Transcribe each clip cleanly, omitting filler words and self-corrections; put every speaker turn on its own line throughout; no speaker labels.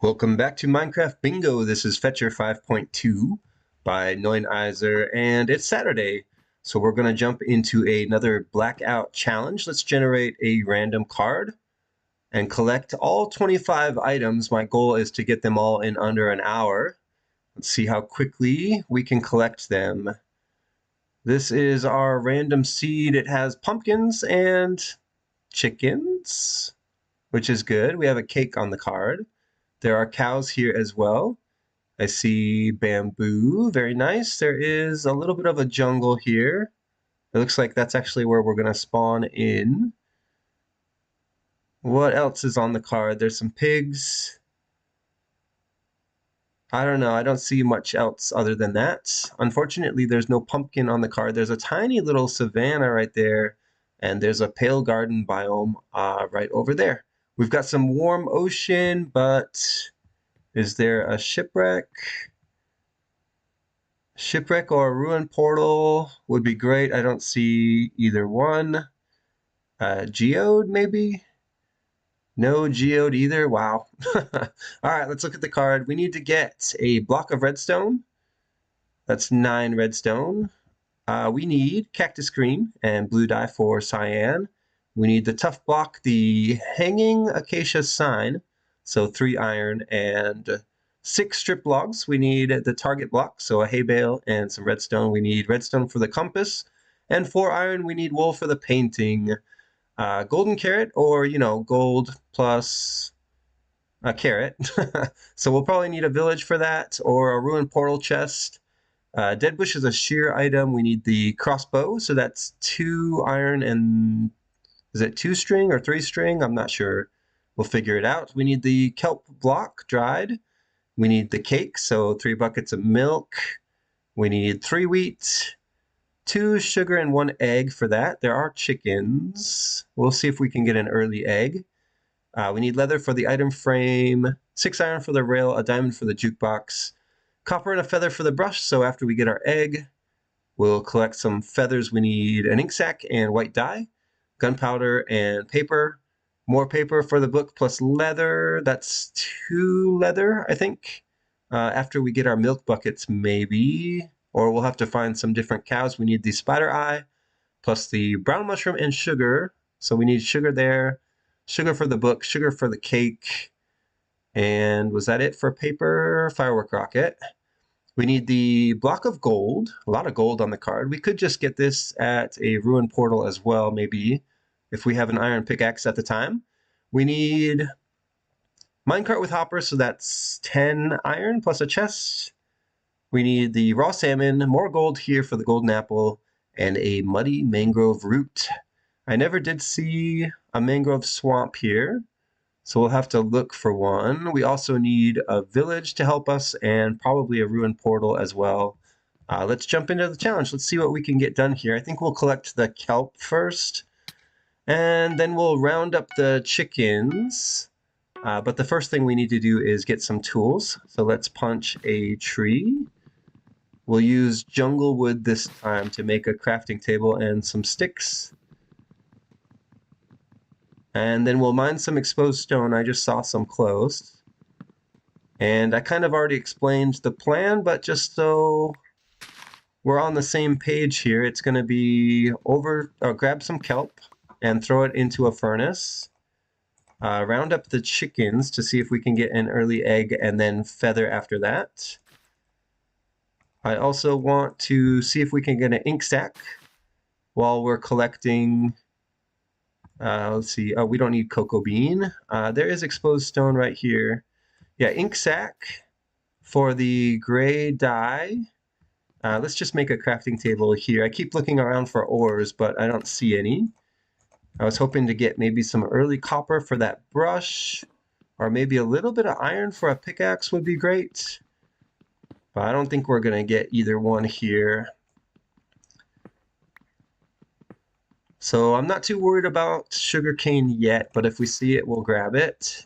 Welcome back to Minecraft Bingo. This is Fetchr 5.2 by Neunizer, and it's Saturday. So we're going to jump into another blackout challenge. Let's generate a random card and collect all 25 items. My goal is to get them all in under an hour. Let's see how quickly we can collect them. This is our random seed. It has pumpkins and chickens, which is good. We have a cake on the card. There are cows here as well. I see bamboo, very nice. There is a little bit of a jungle here. It looks like that's actually where we're gonna spawn in. What else is on the card? There's some pigs. I don't know, I don't see much else other than that. Unfortunately, there's no pumpkin on the card. There's a tiny little savanna right there, and there's a pale garden biome right over there. We've got some warm ocean, but is there a shipwreck? Shipwreck or a ruin portal would be great. I don't see either one. Geode, maybe? No geode either. Wow. All right, let's look at the card. We need to get a block of redstone. That's 9 redstone. We need cactus green and blue dye for cyan. We need the tough block, the hanging acacia sign, so 3 iron and 6 strip logs. We need the target block, so a hay bale and some redstone. We need redstone for the compass, and 4 iron. We need wool for the painting. Golden carrot, or gold plus a carrot. So we'll probably need a village for that, or a ruined portal chest. Dead bush is a shear item. We need the crossbow, so that's 2 iron and is it 2 string or 3 string? I'm not sure. We'll figure it out. We need the kelp block dried. We need the cake, so 3 buckets of milk. We need 3 wheat, 2 sugar, and 1 egg for that. There are chickens. We'll see if we can get an early egg. We need leather for the item frame, 6 iron for the rail, a diamond for the jukebox, copper and a feather for the brush. So after we get our egg, we'll collect some feathers. We need an ink sac and white dye, gunpowder and paper, more paper for the book plus leather. That's 2 leather, I think. After we get our milk buckets, maybe, or we'll have to find some different cows. We need the spider eye plus the brown mushroom and sugar. So we need sugar there, sugar for the book, sugar for the cake. And was that it for paper? Firework rocket. We need the block of gold, a lot of gold on the card. We could just get this at a ruined portal as well, maybe, if we have an iron pickaxe at the time. We need minecart with hopper, so that's 10 iron plus a chest. We need the raw salmon, more gold here for the golden apple, and a muddy mangrove root. I never did see a mangrove swamp here, so we'll have to look for one. We also need a village to help us and probably a ruined portal as well. Let's jump into the challenge. Let's see what we can get done here. I think we'll collect the kelp first, and then we'll round up the chickens. But the first thing we need to do is get some tools. So let's punch a tree. We'll use jungle wood this time to make a crafting table and some sticks. And then we'll mine some exposed stone. I just saw some close. And I kind of already explained the plan, but just so we're on the same page here, it's going to be grab some kelp and throw it into a furnace. Round up the chickens to see if we can get an early egg, and then feather after that. I also want to see if we can get an ink sac while we're collecting. Let's see. Oh, we don't need cocoa bean. There is exposed stone right here. Yeah, ink sac for the gray dye. Let's just make a crafting table here. I keep looking around for ores, but I don't see any. I was hoping to get maybe some early copper for that brush, or maybe a little bit of iron for a pickaxe would be great. But I don't think we're going to get either one here. So I'm not too worried about sugarcane yet, but if we see it, we'll grab it.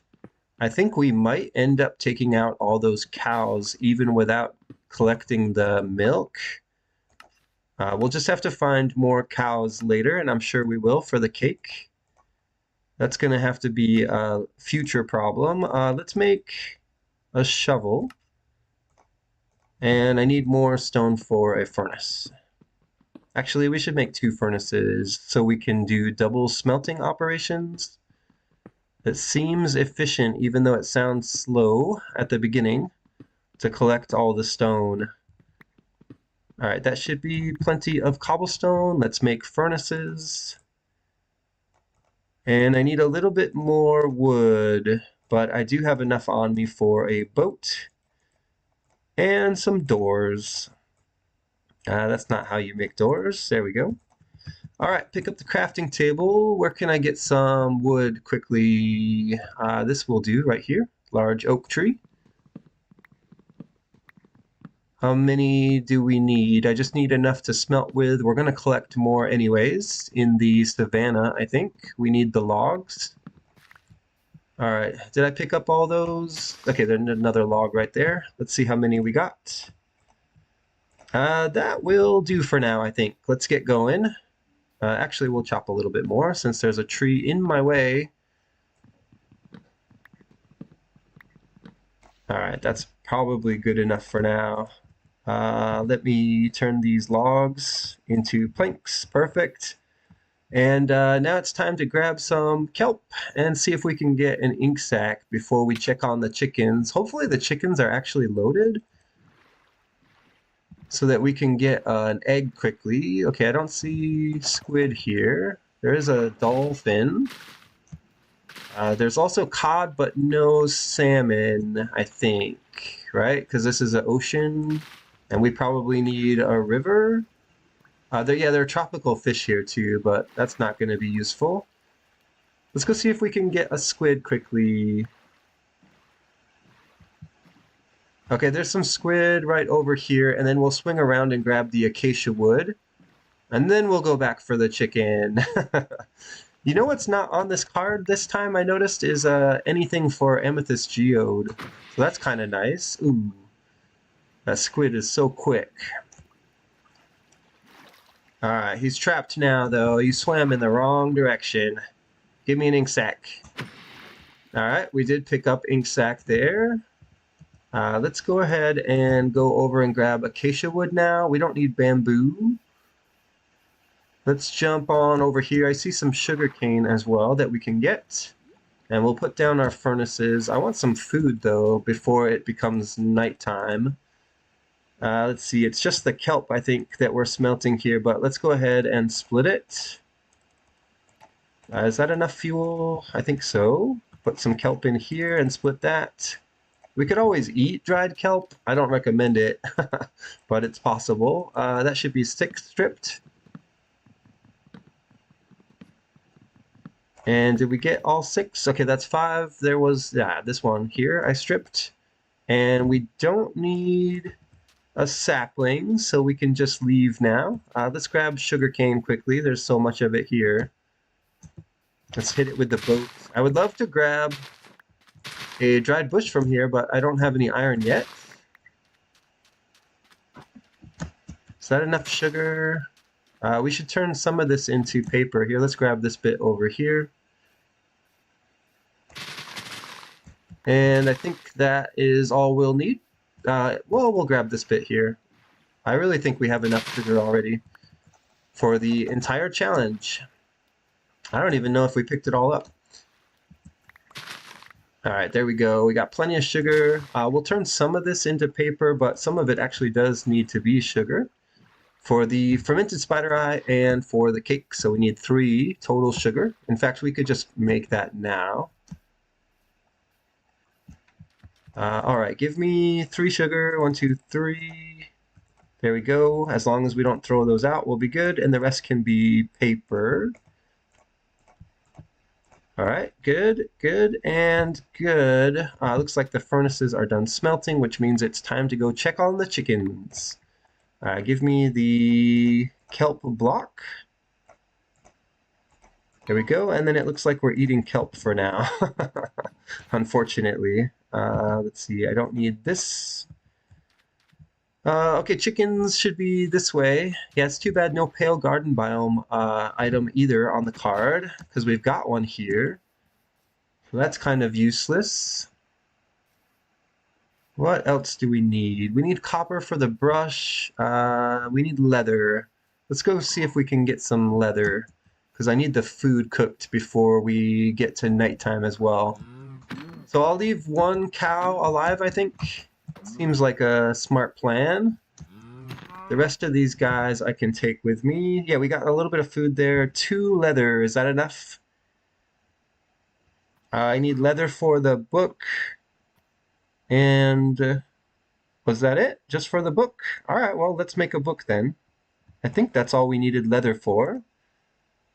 I think we might end up taking out all those cows even without collecting the milk. We'll just have to find more cows later, and I'm sure we will for the cake. That's going to have to be a future problem. Let's make a shovel, and I need more stone for a furnace. Actually, we should make 2 furnaces so we can do double smelting operations. It seems efficient, even though it sounds slow at the beginning, to collect all the stone. All right, that should be plenty of cobblestone. Let's make furnaces. And I need a little bit more wood, but I do have enough on me for a boat and some doors. That's not how you make doors. There we go. All right, pick up the crafting table. Where can I get some wood quickly? This will do right here. Large oak tree. How many do we need? I just need enough to smelt with. We're going to collect more anyways in the savannah, I think. We need the logs. All right, did I pick up all those? Okay, there's another log right there. Let's see how many we got. That will do for now, I think. Let's get going. Actually, we'll chop a little bit more since there's a tree in my way. All right, that's probably good enough for now. Let me turn these logs into planks. Perfect. And now it's time to grab some kelp and see if we can get an ink sac before we check on the chickens. Hopefully the chickens are actually loaded so that we can get an egg quickly. Okay, I don't see squid here. There is a dolphin. There's also cod, but no salmon, I think, right? Because this is an ocean, and we probably need a river. There are tropical fish here too, but that's not going to be useful. Let's go see if we can get a squid quickly. Okay, there's some squid right over here, and then we'll swing around and grab the acacia wood, and then we'll go back for the chicken. You know what's not on this card this time I noticed is anything for amethyst geode. So that's kind of nice. Ooh, that squid is so quick. All right, he's trapped now though. He swam in the wrong direction. Give me an ink sac. All right, we did pick up ink sac there. Let's go ahead and go over and grab acacia wood now. We don't need bamboo. Let's jump on over here. I see some sugar cane as well that we can get. And we'll put down our furnaces. I want some food, though, before it becomes nighttime. Let's see. It's just the kelp, I think, that we're smelting here. But let's go ahead and split it. Is that enough fuel? I think so. Put some kelp in here and split that. We could always eat dried kelp. I don't recommend it, but it's possible. That should be 6 stripped. And did we get all 6? Okay, that's 5. There was, this one here I stripped. And we don't need a sapling, so we can just leave now. Let's grab sugarcane quickly. There's so much of it here. Let's hit it with the boat. I would love to grab a dried bush from here, but I don't have any iron yet. Is that enough sugar? We should turn some of this into paper. Here, let's grab this bit over here. And I think that is all we'll need. Well, we'll grab this bit here. I really think we have enough sugar already for the entire challenge. I don't even know if we picked it all up. All right, there we go. We got plenty of sugar. We'll turn some of this into paper, but some of it actually does need to be sugar for the fermented spider eye and for the cake. So we need 3 total sugar. In fact, we could just make that now. All right, give me 3 sugar. 1, 2, 3. There we go. As long as we don't throw those out, we'll be good. And the rest can be paper. All right, good, good, and good. Looks like the furnaces are done smelting, which means it's time to go check on the chickens. Give me the kelp block. There we go, and then it looks like we're eating kelp for now, unfortunately. Let's see, I don't need this. Okay, chickens should be this way. Yeah, it's too bad no pale garden biome item either on the card, because we've got one here. So that's kind of useless. What else do we need? We need copper for the brush. We need leather. Let's go see if we can get some leather, because I need the food cooked before we get to nighttime as well. So I'll leave one cow alive, I think. Seems like a smart plan. The rest of these guys I can take with me. Yeah, we got a little bit of food there. 2 leather, is that enough? I need leather for the book. And was that it? Just for the book? All right, well, let's make a book then. I think that's all we needed leather for.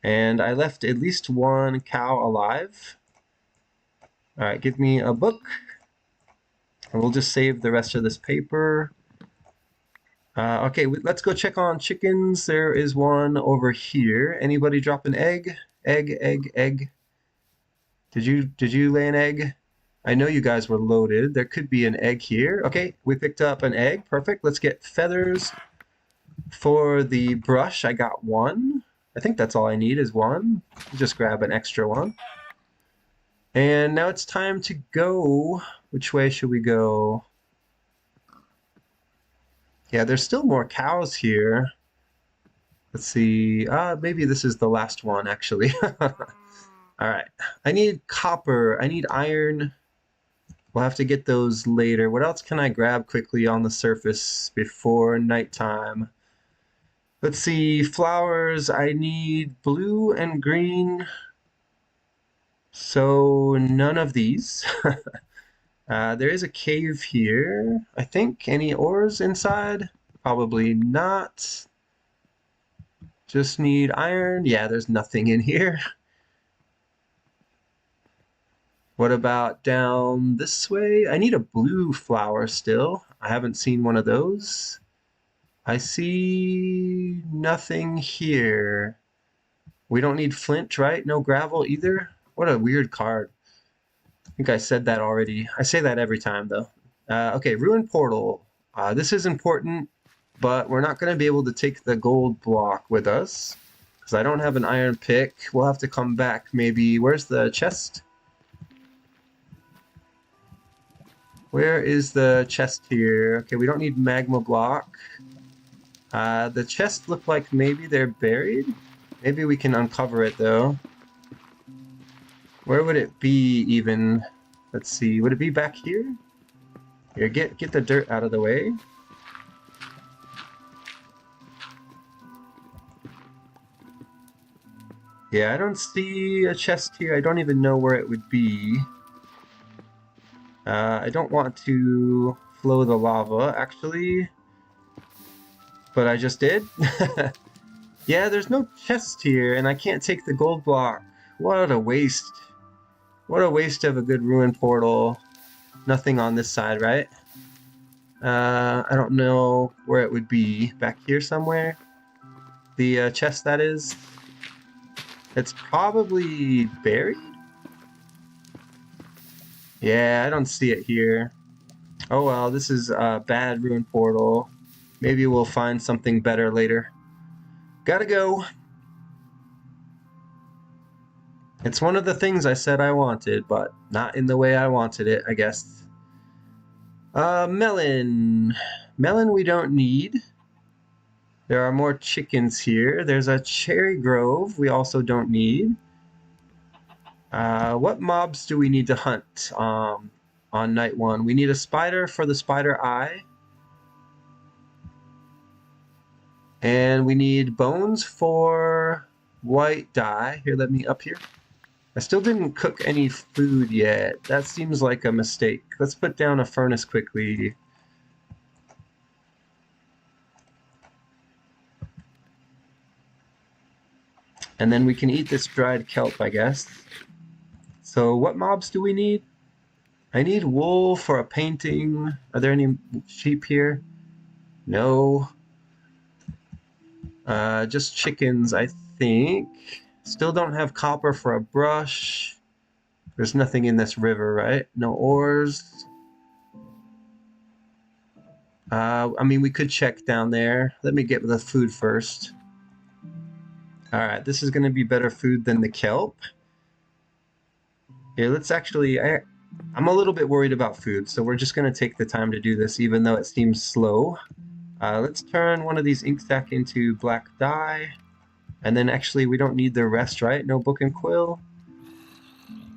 And I left at least 1 cow alive. All right, give me a book. And we'll just save the rest of this paper. Okay, let's go check on chickens. There is one over here. Anybody drop an egg? Egg, egg, egg. Did you lay an egg? I know you guys were loaded. There could be an egg here. Okay, we picked up an egg. Perfect. Let's get feathers for the brush. I got 1. I think that's all I need is 1. Just grab an extra one. And now it's time to go. Which way should we go? Yeah, there's still more cows here. Let's see. Maybe this is the last one, actually. All right. I need copper. I need iron. We'll have to get those later. What else can I grab quickly on the surface before nighttime? Let's see. Flowers. I need blue and green. So none of these. There is a cave here, I think. Any ores inside? Probably not. Just need iron. Yeah, there's nothing in here. What about down this way? I need a blue flower still. I haven't seen one of those. I see nothing here. We don't need flint, right? No gravel either? What a weird card. I think I said that already. I say that every time, though. Okay, Ruin Portal. This is important, but we're not going to be able to take the gold block with us, because I don't have an iron pick. We'll have to come back, maybe. Where's the chest? Where is the chest here? Okay, we don't need magma block. The chests look like maybe they're buried. Maybe we can uncover it, though. Where would it be, even? Let's see. Would it be back here? Here, get the dirt out of the way. Yeah, I don't see a chest here. I don't even know where it would be. I don't want to flow the lava, actually. But I just did. Yeah, there's no chest here, and I can't take the gold block. What a waste. What a waste of a good ruin portal. Nothing on this side, right? I don't know where it would be. Back here somewhere? The chest, that is. It's probably buried? Yeah, I don't see it here. Oh well, this is a bad ruin portal. Maybe we'll find something better later. Gotta go. It's one of the things I said I wanted, but not in the way I wanted it, I guess. Melon. Melon we don't need. There are more chickens here. There's a cherry grove we also don't need. What mobs do we need to hunt on night 1? We need a spider for the spider eye. And we need bones for white dye. Here, let me up here. I still didn't cook any food yet. That seems like a mistake. Let's put down a furnace quickly. And then we can eat this dried kelp, I guess. So what mobs do we need? I need wool for a painting. Are there any sheep here? No. Just chickens, I think. Still don't have copper for a brush. There's nothing in this river, right? No ores. I mean, we could check down there. Let me get the food first. All right, this is going to be better food than the kelp. Here, let's actually... I'm a little bit worried about food, so we're just going to take the time to do this, even though it seems slow. Let's turn one of these ink sac into black dye. And then actually, we don't need the rest, right? No book and quill.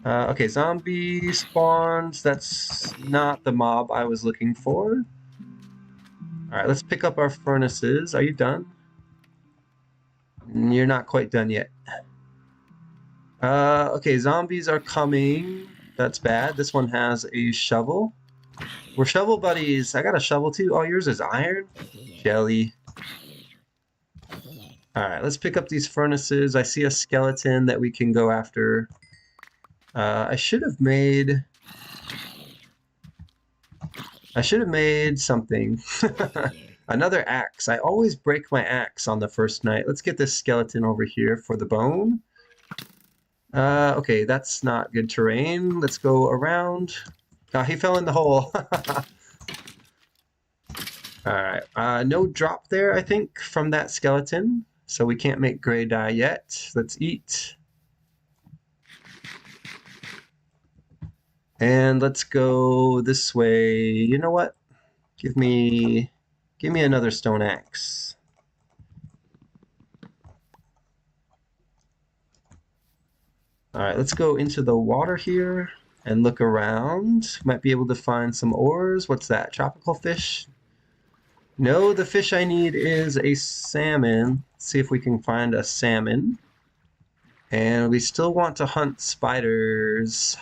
Okay, zombie spawns. That's not the mob I was looking for. All right, let's pick up our furnaces. Are you done? You're not quite done yet. Okay, zombies are coming. That's bad. This one has a shovel. We're shovel buddies. I got a shovel too. Oh, yours is iron? Jelly. All right, let's pick up these furnaces. I see a skeleton that we can go after. I should have made something. Another axe. I always break my axe on the first night. Let's get this skeleton over here for the bone. Okay, that's not good terrain. Let's go around. Oh, he fell in the hole. Alright, no drop there, I think, from that skeleton. So we can't make gray dye yet. Let's eat. And let's go this way. You know what? Give me another stone axe. Alright, let's go into the water here and look around. Might be able to find some ores. What's that? Tropical fish? No, the fish I need is a salmon. Let's see if we can find a salmon. And we still want to hunt spiders.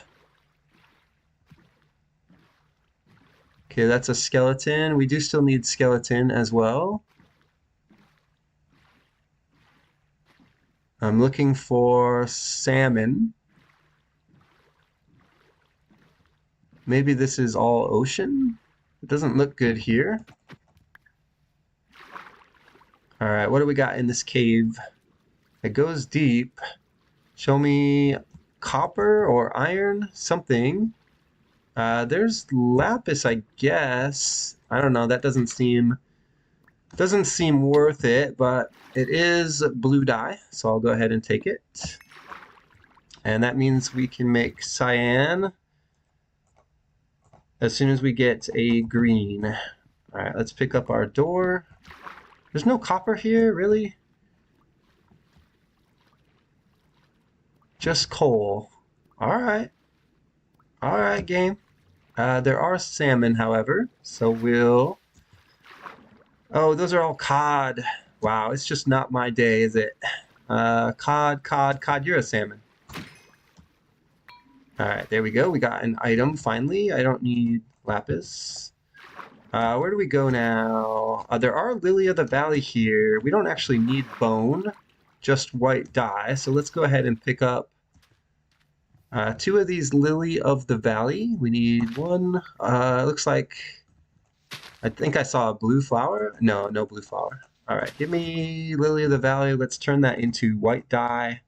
Okay, that's a skeleton. We do still need skeleton as well. I'm looking for salmon. Maybe this is all ocean? It doesn't look good here. All right, what do we got in this cave? It goes deep. Show me copper or iron, something. There's lapis, I guess. I don't know, that doesn't seem worth it, but it is blue dye, so I'll go ahead and take it. And that means we can make cyan as soon as we get a green. All right, let's pick up our door. There's no copper here, really? Just coal. All right. All right, game. There are salmon, however, so we'll... Oh, those are all cod. Wow, it's just not my day, is it? Cod, you're a salmon. All right, there we go. We got an item finally. I don't need lapis. Where do we go now? There are Lily of the Valley here. We don't actually need bone, just white dye. So let's go ahead and pick up 2 of these Lily of the Valley. We need one. Looks like, I think I saw a blue flower. No, no blue flower. All right, give me Lily of the Valley. Let's turn that into white dye.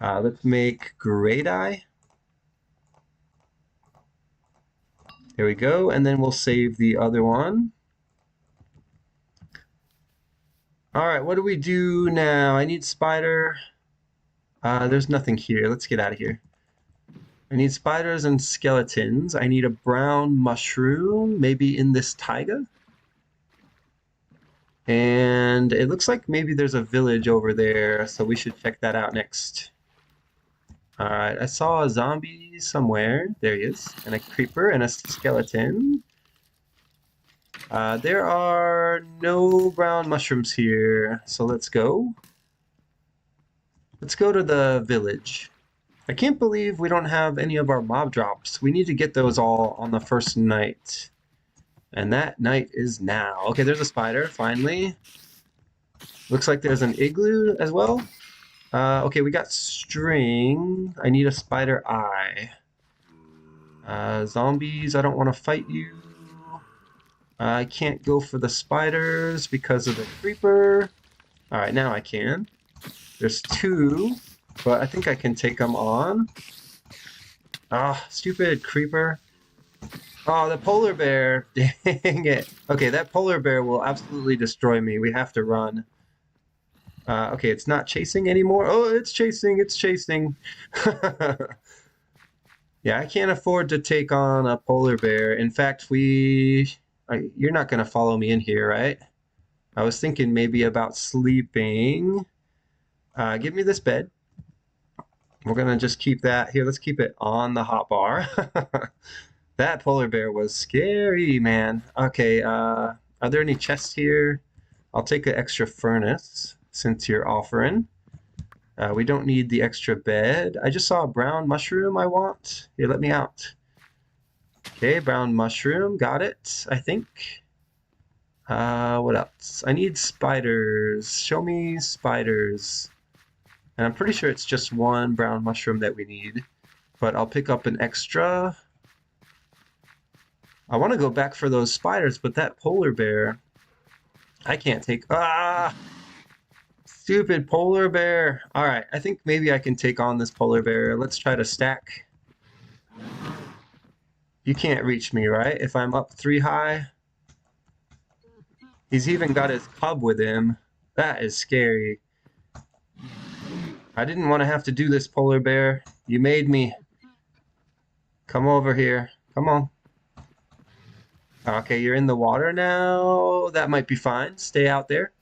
Let's make gray dye. There we go, and then we'll save the other one. All right, what do we do now? I need spider. There's nothing here. Let's get out of here. I need spiders and skeletons. I need a brown mushroom, maybe in this taiga. And it looks like maybe there's a village over there, so we should check that out next. All right, I saw a zombie somewhere. There he is. And a creeper and a skeleton. There are no brown mushrooms here, so let's go. Let's go to the village. I can't believe we don't have any of our mob drops. We need to get those all on the first night. And that night is now. Okay, there's a spider, finally. Looks like there's an igloo as well. Okay, we got string. I need a spider eye. Zombies, I don't want to fight you. I can't go for the spiders because of the creeper. Alright, now I can. There's 2, but I think I can take them on. Ah, stupid creeper. Oh, the polar bear. Dang it. Okay, that polar bear will absolutely destroy me. We have to run. Okay, it's not chasing anymore. Oh, it's chasing. It's chasing. Yeah, I can't afford to take on a polar bear. In fact, you're not going to follow me in here, right? I was thinking maybe about sleeping. Give me this bed. We're going to just keep that here. Let's keep it on the hot bar. That polar bear was scary, man. Okay, are there any chests here? I'll take an extra furnace since you're offering. We don't need the extra bed. I just saw a brown mushroom I want. Here, let me out. Okay, brown mushroom. Got it, I think. What else? I need spiders. Show me spiders. And I'm pretty sure it's just one brown mushroom that we need. But I'll pick up an extra. I want to go back for those spiders, but that polar bear, I can't take. Ah! Stupid polar bear. All right, I think maybe I can take on this polar bear. Let's try to stack. You can't reach me, right? If I'm up 3 high. He's even got his cub with him. That is scary. I didn't want to have to do this, polar bear. You made me. Come over here. Come on. Okay, you're in the water now. That might be fine. Stay out there.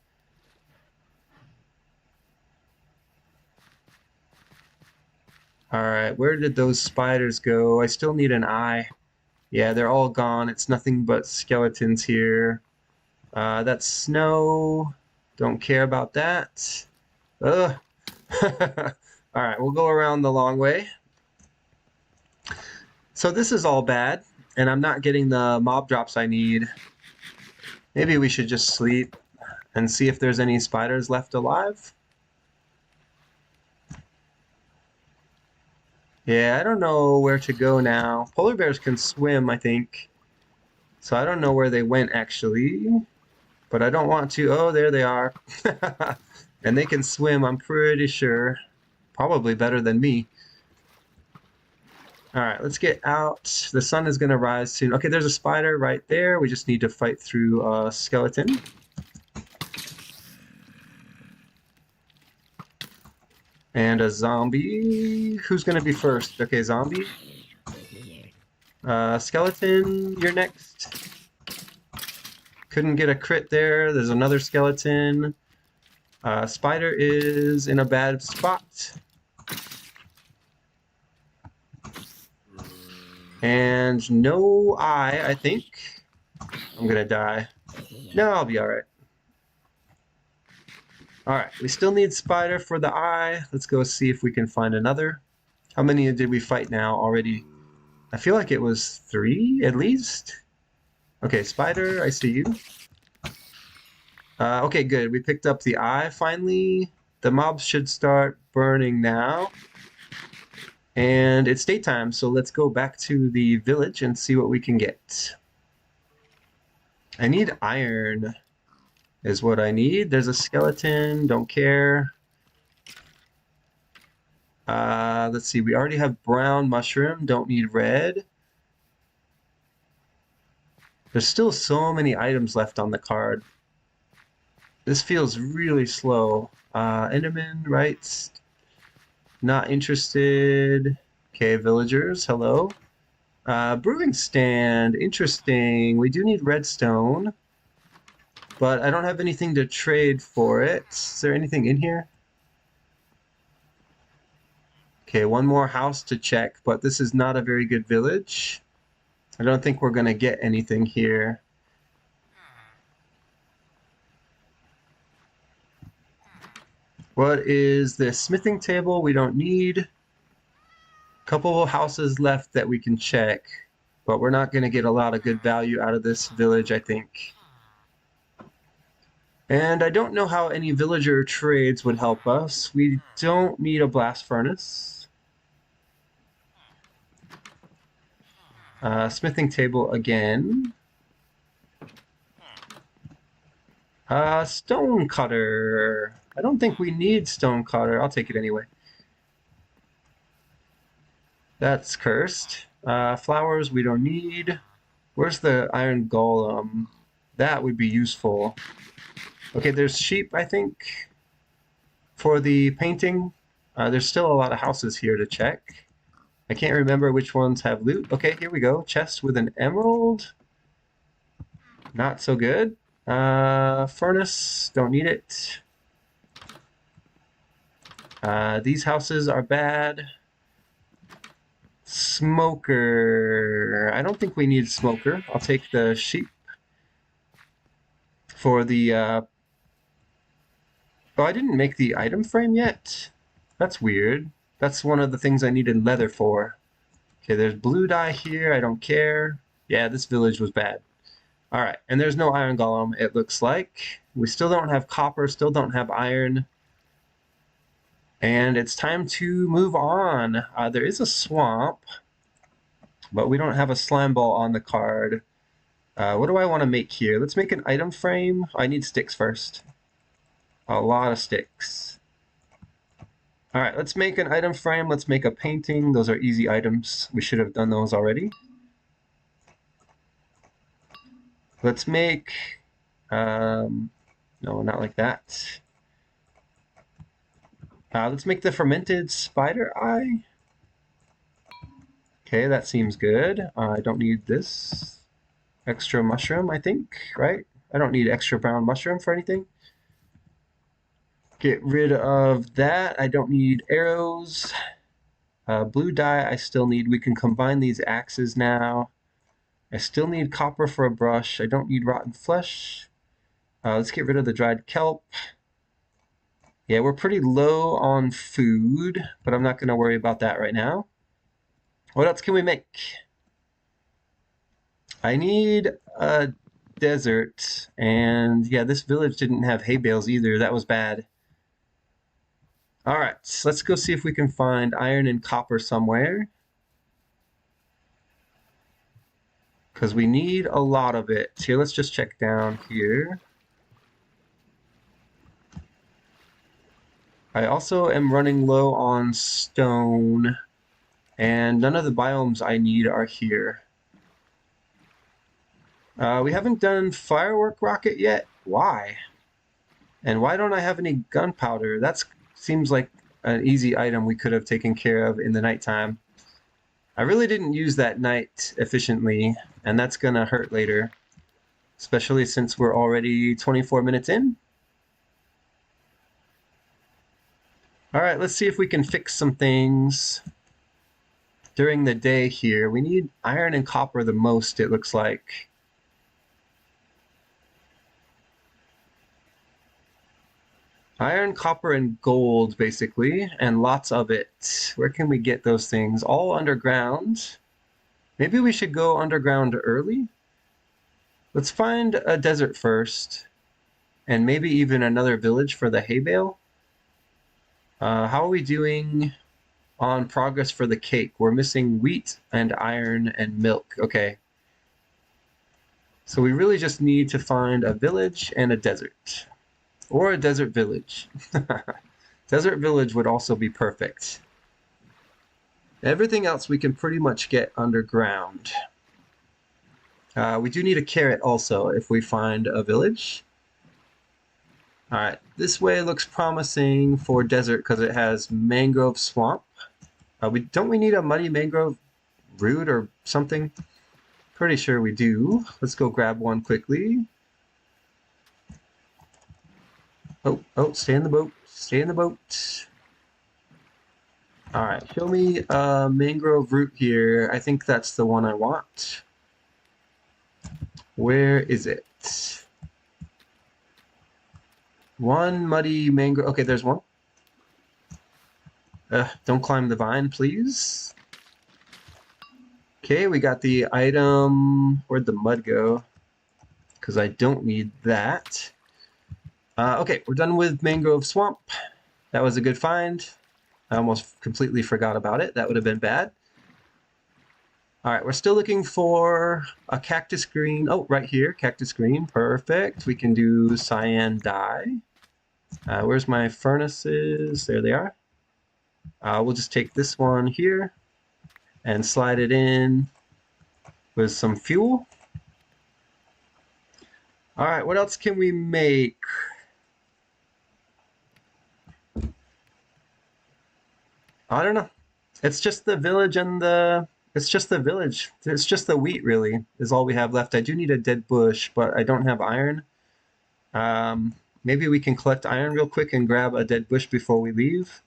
All right, where did those spiders go? I still need an eye. Yeah, they're all gone. It's nothing but skeletons here. That's snow. Don't care about that. Ugh. All right, we'll go around the long way. So this is all bad, and I'm not getting the mob drops I need. Maybe we should just sleep and see if there's any spiders left alive. Yeah, I don't know where to go now. Polar bears can swim, I think. So I don't know where they went, actually. But I don't want to. Oh, there they are. And they can swim, I'm pretty sure. Probably better than me. All right, let's get out. The sun is going to rise soon. Okay, there's a spider right there. We just need to fight through a skeleton. And a zombie. Who's going to be first? Okay, zombie. Skeleton, you're next. Couldn't get a crit there. There's another skeleton. Spider is in a bad spot. And no eye, I think. I'm going to die. No, I'll be all right. All right, we still need spider for the eye. Let's go see if we can find another. How many did we fight now already? I feel like it was 3 at least. Okay, spider, I see you. Okay, good. We picked up the eye finally. The mobs should start burning now. And it's daytime, so let's go back to the village and see what we can get. I need iron is what I need. There's a skeleton, don't care. Let's see, we already have brown mushroom, don't need red. There's still so many items left on the card. This feels really slow. Enderman, right? Not interested. Okay, villagers, hello. Brewing stand, interesting. We do need redstone, but I don't have anything to trade for it. Is there anything in here? Okay, one more house to check, but this is not a very good village. I don't think we're gonna get anything here. What is this? Smithing table we don't need. Couple of houses left that we can check, but we're not gonna get a lot of good value out of this village, I think. And I don't know how any villager trades would help us. We don't need a blast furnace. Smithing table again. Stone cutter. I don't think we need stone cutter. I'll take it anyway. That's cursed. Flowers we don't need. Where's the iron golem? That would be useful. Okay, there's sheep, I think, for the painting. There's still a lot of houses here to check. I can't remember which ones have loot. Okay, here we go. Chest with an emerald. Not so good. Furnace, don't need it. These houses are bad. Smoker. I don't think we need smoker. I'll take the sheep for the... Oh, I didn't make the item frame yet? That's weird. That's one of the things I needed leather for. Okay, there's blue dye here. I don't care. Yeah, this village was bad. All right, and there's no iron golem, it looks like. We still don't have copper, still don't have iron. And it's time to move on. There is a swamp, but we don't have a slime ball on the card. What do I want to make here? Let's make an item frame. I need sticks first. A lot of sticks. All right, let's make an item frame. Let's make a painting. Those are easy items. We should have done those already. Let's make... no, not like that. Let's make the fermented spider eye. Okay, that seems good. I don't need this extra mushroom, I think, right? I don't need extra brown mushroom for anything. Get rid of that. I don't need arrows. Blue dye I still need. We can combine these axes now. I still need copper for a brush. I don't need rotten flesh. Let's get rid of the dried kelp. Yeah, we're pretty low on food, but I'm not going to worry about that right now. What else can we make? I need a desert, and yeah, this village didn't have hay bales either. That was bad. All right, so let's go see if we can find iron and copper somewhere, because we need a lot of it. Here, let's just check down here. I also am running low on stone, and none of the biomes I need are here. We haven't done firework rocket yet. Why? And why don't I have any gunpowder? That seems like an easy item we could have taken care of in the nighttime. I really didn't use that night efficiently, and that's gonna hurt later, especially since we're already 24 minutes in. All right, let's see if we can fix some things during the day here. We need iron and copper the most, it looks like. Iron, copper, and gold, basically, and lots of it. Where can we get those things? All underground. Maybe we should go underground early? Let's find a desert first, and maybe even another village for the hay bale. How are we doing on progress for the cake? We're missing wheat and iron and milk. Okay. So we really just need to find a village and a desert. Or a desert village. Desert village would also be perfect. Everything else we can pretty much get underground. We do need a carrot also if we find a village. All right, this way looks promising for desert because it has mangrove swamp. Don't we need a muddy mangrove root or something? Pretty sure we do. Let's go grab one quickly. Oh, stay in the boat. Stay in the boat. All right, show me a mangrove root here. I think that's the one I want. Where is it? One muddy mangrove. Okay, there's one. Don't climb the vine, please. Okay, we got the item. Where'd the mud go? Because I don't need that. Okay, we're done with Mangrove Swamp. That was a good find. I almost completely forgot about it. That would have been bad. All right, we're still looking for a cactus green. Oh, right here, cactus green. Perfect. We can do cyan dye. Where's my furnaces? There they are. We'll just take this one here and slide it in with some fuel. All right, what else can we make? I don't know. It's just the village and the... It's just the village. It's just the wheat, really, is all we have left. I do need a dead bush, but I don't have iron. Maybe we can collect iron real quick and grab a dead bush before we leave.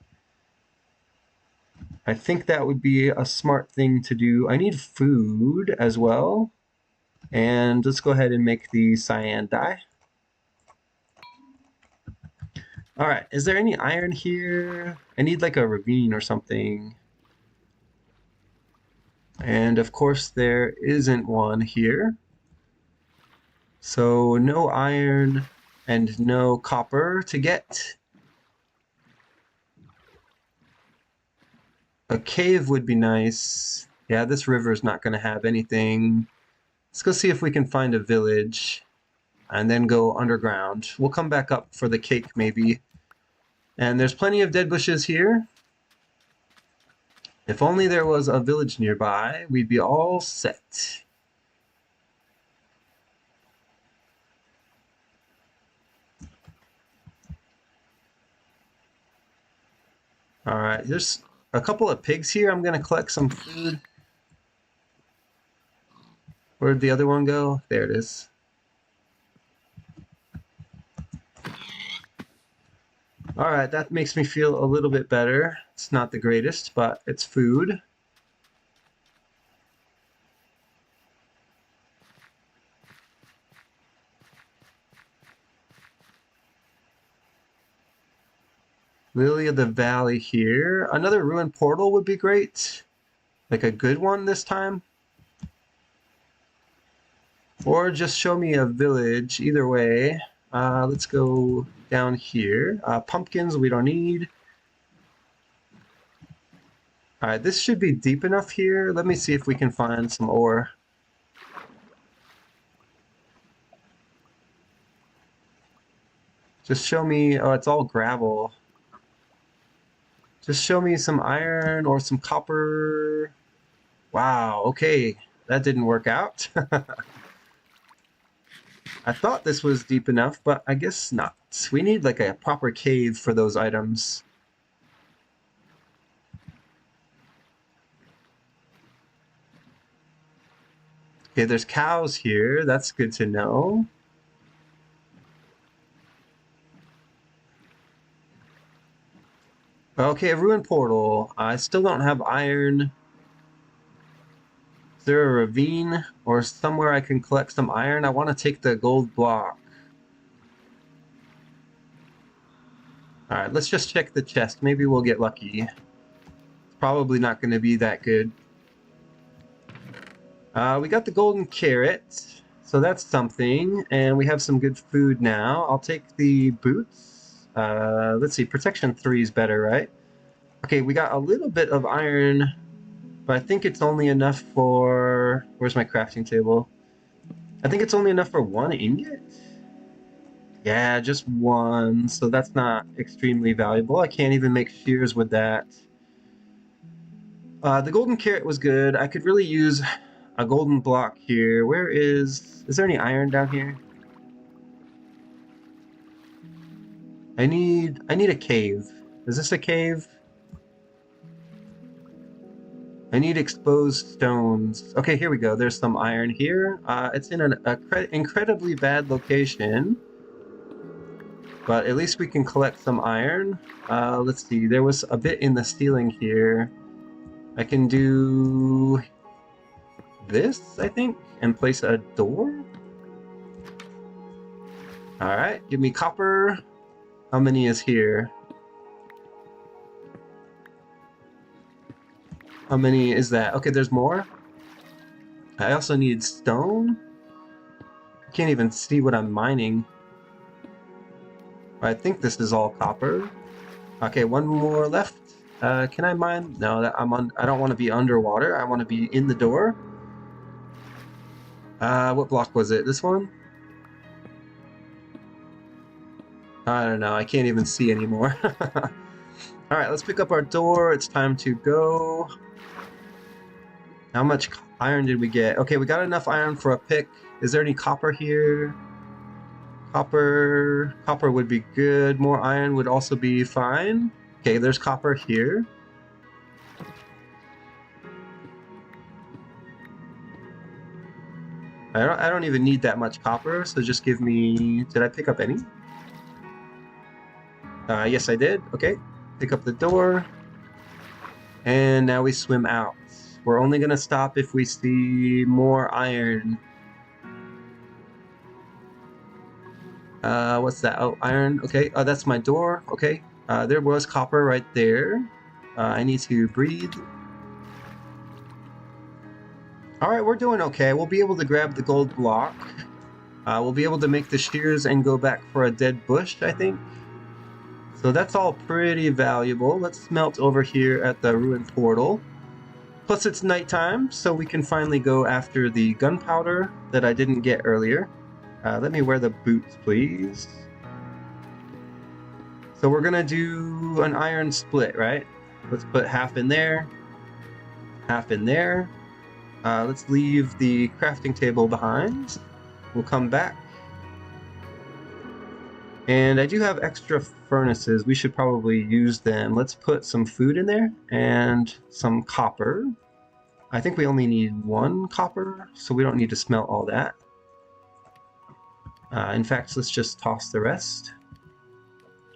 I think that would be a smart thing to do. I need food as well. And let's go ahead and make the cyan dye. All right, is there any iron here? I need like a ravine or something. And of course there isn't one here. So no iron and no copper to get. A cave would be nice. Yeah, this river is not going to have anything. Let's go see if we can find a village and then go underground. We'll come back up for the cake maybe. And there's plenty of dead bushes here. If only there was a village nearby, we'd be all set. All right, there's a couple of pigs here. I'm going to collect some food. Where'd the other one go? There it is. All right, that makes me feel a little bit better. It's not the greatest, but it's food. Lily of the Valley here. Another ruined portal would be great. Like a good one this time. Or just show me a village, either way. Let's go down here. Pumpkins we don't need. All right, this should be deep enough here. Let me see if we can find some ore. Just show me, oh, it's all gravel. Just show me some iron or some copper. Wow, okay, that didn't work out. I thought this was deep enough, but I guess not. We need like a proper cave for those items. Okay, there's cows here. That's good to know. Okay, a ruined portal. I still don't have iron. Is there a ravine or somewhere I can collect some iron? I want to take the gold block. All right, let's just check the chest. Maybe we'll get lucky. It's probably not going to be that good. We got the golden carrot, so that's something. And we have some good food now. I'll take the boots. Let's see, protection 3 is better, right? Okay, we got a little bit of iron, but I think it's only enough for... Where's my crafting table? I think it's only enough for 1 ingot? Yeah, just 1, so that's not extremely valuable. I can't even make shears with that. The golden carrot was good. I could really use a golden block here. Where is... Is there any iron down here? I need a cave. Is this a cave? I need exposed stones. Okay, here we go. There's some iron here. It's in an incredibly bad location. But at least we can collect some iron. Let's see. There was a bit in the ceiling here. I can do this, I think, and place a door. All right, give me copper. How many is here? How many is that? Okay, there's more. I also need stone. I can't even see what I'm mining. I think this is all copper. Okay, 1 more left. Can I mine? No, I don't want to be underwater. I want to be in the door. What block was it? This one? I don't know. I can't even see anymore. All right, let's pick up our door. It's time to go. How much iron did we get? Okay, we got enough iron for a pick. Is there any copper here? Copper would be good. More iron would also be fine. Okay, there's copper here. I don't even need that much copper, so just give me... Did I pick up any? Yes, I did. Okay. Pick up the door. And now we swim out. We're only going to stop if we see more iron. What's that? Oh, iron. Okay. Oh, that's my door. Okay. There was copper right there. I need to breathe. All right, we're doing okay. We'll be able to grab the gold block. We'll be able to make the shears and go back for a dead bush, I think. So that's all pretty valuable. Let's smelt over here at the ruined portal. Plus it's nighttime, so we can finally go after the gunpowder that I didn't get earlier. Let me wear the boots, please. So we're gonna do an iron split, right? Let's put half in there, half in there. Let's leave the crafting table behind. We'll come back. And I do have extra furnaces. We should probably use them. Let's put some food in there and some copper. I think we only need 1 copper, so we don't need to smelt all that. In fact, let's just toss the rest.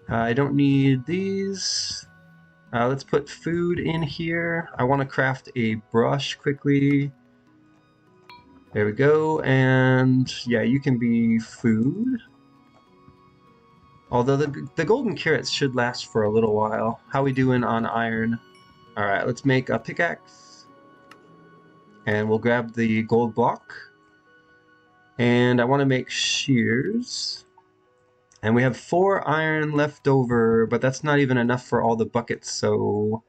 I don't need these. Let's put food in here. I want to craft a brush quickly. There we go. And yeah, you can be food. Although the golden carrots should last for a little while. How we doing on iron? Alright, let's make a pickaxe. And we'll grab the gold block. And I want to make shears. And we have 4 iron left over, but that's not even enough for all the buckets, so...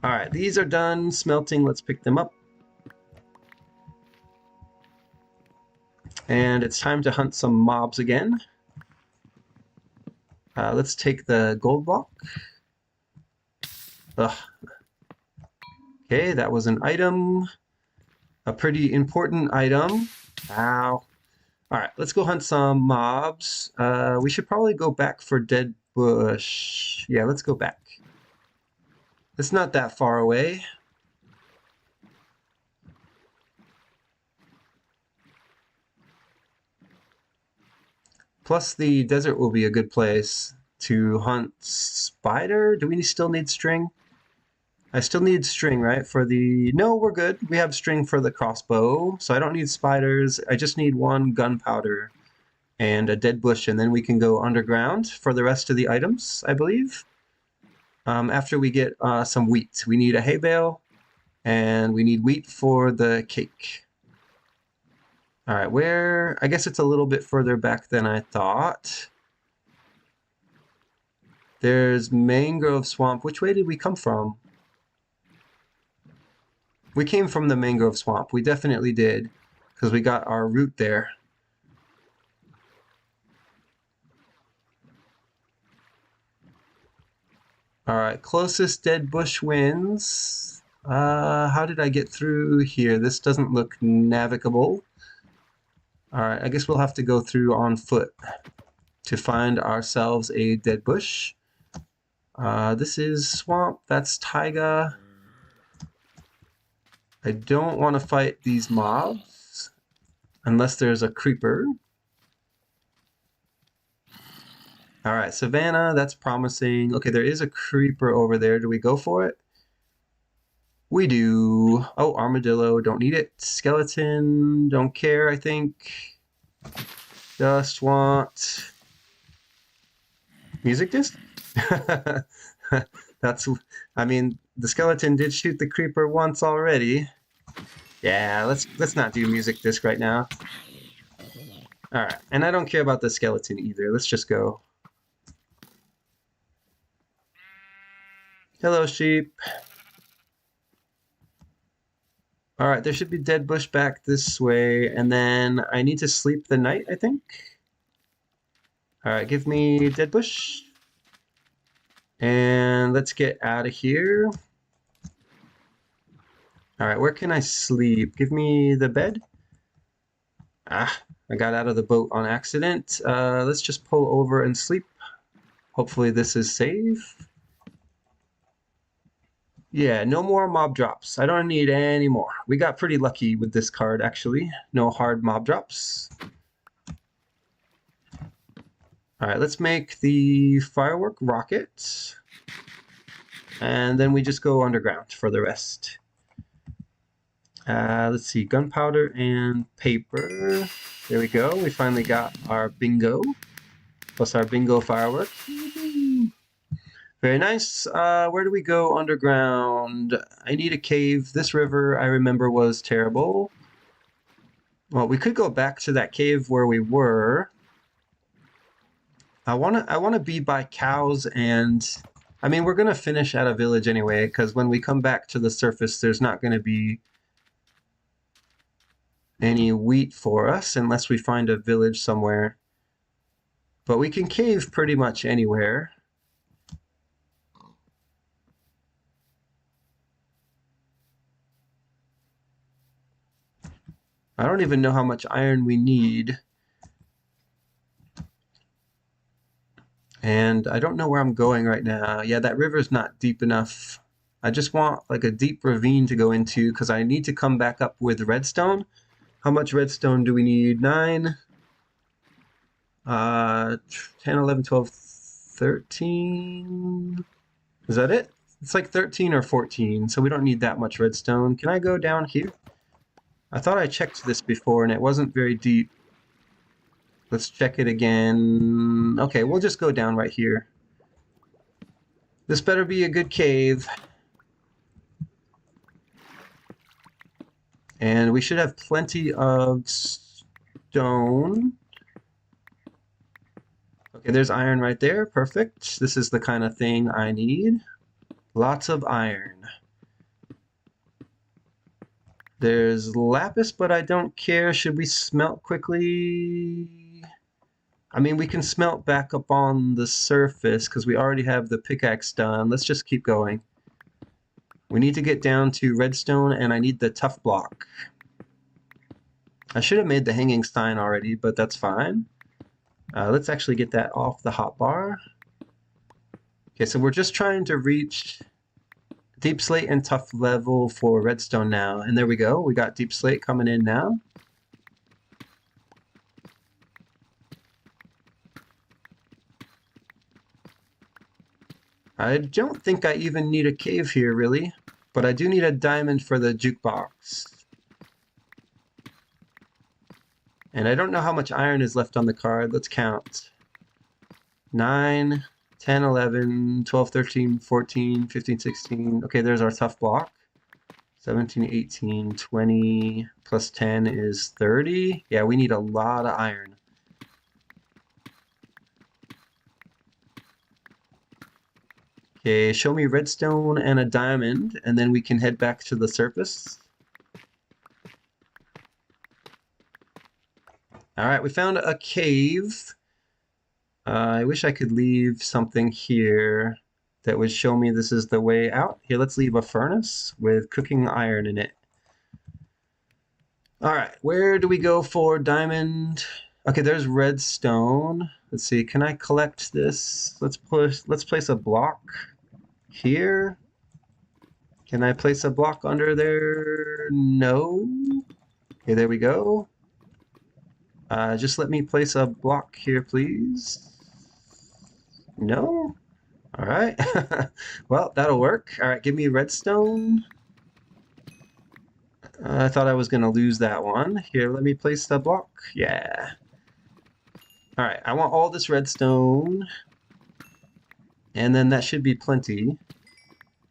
Alright, these are done smelting. Let's pick them up. And it's time to hunt some mobs again. Let's take the gold block. Ugh. Okay, that was an item. A pretty important item. Ow. Alright, let's go hunt some mobs. We should probably go back for dead bush. Yeah, let's go back. It's not that far away. Plus the desert will be a good place to hunt spider. Do we still need string? I still need string, right? For the... No, we're good. We have string for the crossbow, so I don't need spiders. I just need 1 gunpowder and a dead bush, and then we can go underground for the rest of the items, I believe. After we get some wheat. We need a hay bale, and we need wheat for the cake. All right, where... I guess it's a little bit further back than I thought. There's mangrove swamp. Which way did we come from? We came from the mangrove swamp. We definitely did, because we got our root there. All right, closest dead bush wins. How did I get through here? This doesn't look navigable. All right, I guess we'll have to go through on foot to find ourselves a dead bush. This is swamp. That's taiga. I don't want to fight these mobs unless there's a creeper. All right, Savannah, that's promising. Okay, there is a creeper over there. Do we go for it? We do. Oh, armadillo, don't need it. Skeleton, don't care, I think. Just want... Music disc? That's... I mean, the skeleton did shoot the creeper once already. Yeah, let's not do music disc right now. Alright, and I don't care about the skeleton either. Let's just go. Hello, sheep. Alright, there should be dead bush back this way, and then I need to sleep the night, I think. Alright, give me dead bush. And let's get out of here. Alright, where can I sleep? Give me the bed. Ah, I got out of the boat on accident. Let's just pull over and sleep. Hopefully this is safe. Yeah, no more mob drops. I don't need any more. We got pretty lucky with this card, actually. No hard mob drops. All right, let's make the firework rocket. And then we just go underground for the rest. Let's see, gunpowder and paper. There we go. We finally got our bingo, plus our bingo firework. Very nice. Where do we go underground? I need a cave. This river, I remember, was terrible. Well, we could go back to that cave where we were. I wanna be by cows, and I mean we're gonna finish at a village anyway, because when we come back to the surface, there's not gonna be any wheat for us unless we find a village somewhere. But we can cave pretty much anywhere. I don't even know how much iron we need. And I don't know where I'm going right now. Yeah, that river's not deep enough. I just want like a deep ravine to go into because I need to come back up with redstone. How much redstone do we need? 9, 10, 11, 12, 13. Is that it? It's like 13 or 14, so we don't need that much redstone. Can I go down here? I thought I checked this before and it wasn't very deep. Let's check it again. Okay, we'll just go down right here. This better be a good cave. And we should have plenty of stone. Okay, there's iron right there. Perfect. This is the kind of thing I need. Lots of iron. There's lapis, but I don't care. Should we smelt quickly? I mean, we can smelt back up on the surface because we already have the pickaxe done. Let's just keep going. We need to get down to redstone, and I need the tough block. I should have made the hanging sign already, but that's fine. Let's actually get that off the hotbar. Okay, so we're just trying to reach deep slate and tough level for redstone now. And there we go. We got deep slate coming in now. I don't think I even need a cave here, really. But I do need a diamond for the jukebox. And I don't know how much iron is left on the card. Let's count. 9, 10, 11, 12, 13, 14, 15, 16. Okay, there's our tough block. 17, 18, 20, plus 10 is 30. Yeah, we need a lot of iron. Okay, show me redstone and a diamond, and then we can head back to the surface. All right, we found a cave. I wish I could leave something here that would show me this is the way out. Here, let's leave a furnace with cooking iron in it. All right, where do we go for diamond? Okay, there's redstone. Let's see, can I collect this? Let's place a block here. Can I place a block under there? No. Okay, there we go. Just let me place a block here, please. No? All right. Well, that'll work. All right, give me redstone. I thought I was going to lose that one. Here, let me place the block. Yeah. All right, I want all this redstone. And then that should be plenty.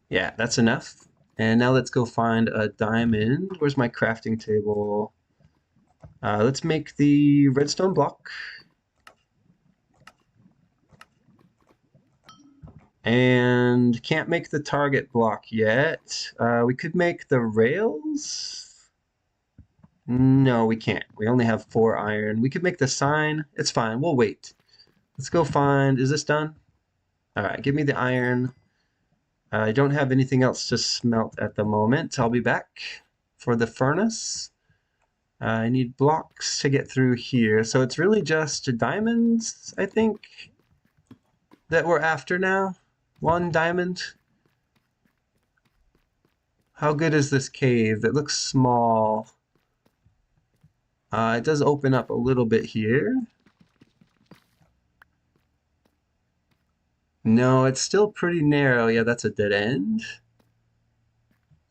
Yeah, that's enough. And now let's go find a diamond. Where's my crafting table? Let's make the redstone block. And can't make the target block yet. We could make the rails. No, we can't. We only have 4 iron. We could make the sign. It's fine. We'll wait. Let's go find... Is this done? All right, give me the iron. I don't have anything else to smelt at the moment. I'll be back for the furnace. I need blocks to get through here. So it's really just diamonds, I think, that we're after now. 1 diamond. How good is this cave? It looks small. It does open up a little bit here. No, it's still pretty narrow. Yeah, that's a dead end.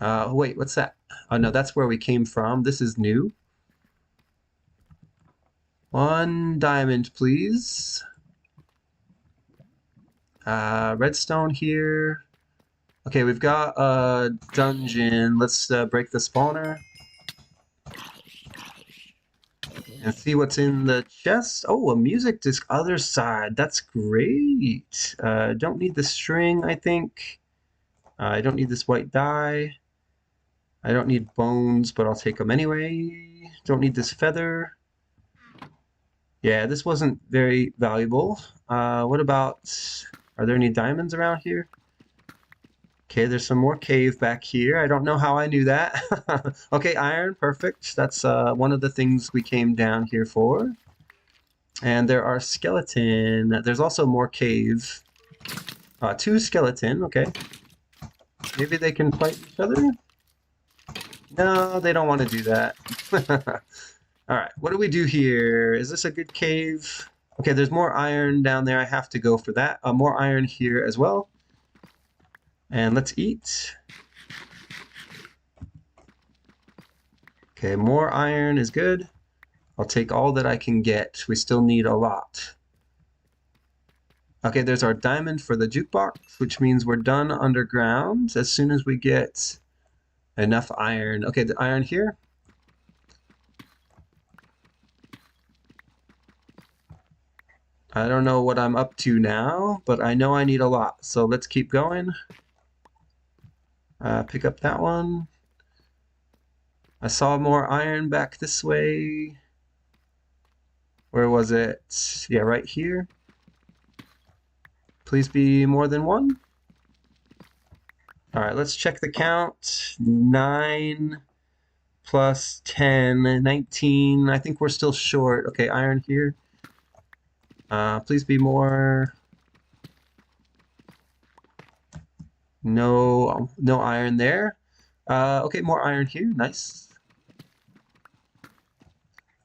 Wait, what's that? Oh, no, that's where we came from. This is new. 1 diamond, please. Redstone here. Okay, we've got a dungeon. Let's break the spawner and see what's in the chest. Oh, a music disc, other side. That's great. Don't need the string, I think. I don't need this white dye. I don't need bones, but I'll take them anyway. Don't need this feather. Yeah, this wasn't very valuable. What about, are there any diamonds around here? Okay, there's some more cave back here. I don't know how I knew that. Okay, iron, perfect. That's one of the things we came down here for. And there are skeleton. There's also more cave. 2 skeleton, okay. Maybe they can fight each other? No, they don't want to do that. All right, what do we do here? Is this a good cave? Okay, there's more iron down there. I have to go for that. More iron here as well. And let's eat. Okay, more iron is good. I'll take all that I can get. We still need a lot. Okay, there's our diamond for the jukebox, which means we're done underground as soon as we get enough iron. Okay, the iron here. I don't know what I'm up to now, but I know I need a lot. So let's keep going. Pick up that one. I saw more iron back this way. Where was it? Yeah, right here. Please be more than 1. All right, let's check the count. 9 plus 10, 19. I think we're still short. Okay, iron here. Please be more. No, no iron there. Okay, more iron here. Nice.